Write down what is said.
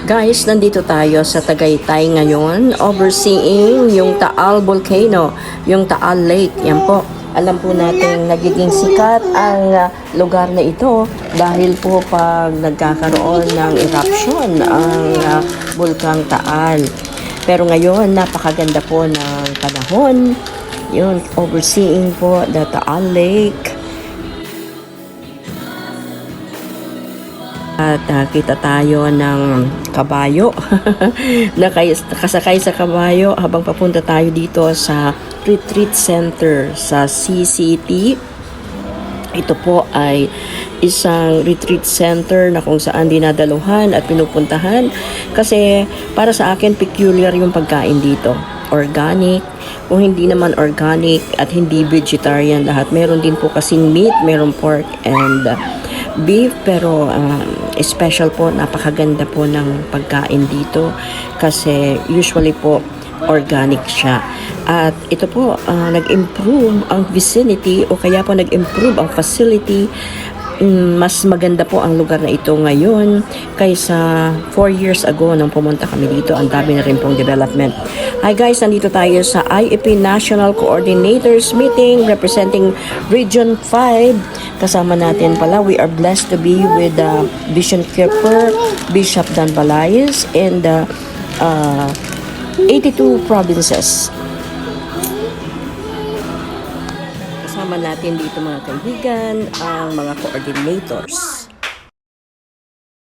Guys, nandito tayo sa Tagaytay ngayon, overseeing yung Taal Volcano, yung Taal Lake. Yan po. Alam po natin nagiging sikat ang lugar na ito dahil po pag nagkakaroon ng eruption ang Bulkang Taal. Pero ngayon, napakaganda po ng panahon. Yun, overseeing po the Taal Lake. At kita tayo ng kabayo. Nakasakay sa kabayo habang papunta tayo dito sa retreat center sa CCT. Ito po ay isang retreat center na kung saan dinadaluhan at pinupuntahan kasi para sa akin peculiar yung pagkain dito. Organic, kung hindi naman organic at hindi vegetarian lahat. Meron din po kasing meat, meron pork and beef, pero special po, napakaganda po ng pagkain dito kasi usually po organic siya. At ito po, nag-improve ang vicinity o kaya po nag-improve ang facility. Mas maganda po ang lugar na ito ngayon kaysa 4 years ago nang pumunta kami dito. Ang dami na rin pong development. Hi guys, nandito tayo sa IEP National Coordinators Meeting representing Region 5. Kasama natin pala, we are blessed to be with Vision Keeper, Bishop Dan Balayes, and 82 provinces. Kasama natin dito mga kaibigan, ang mga coordinators.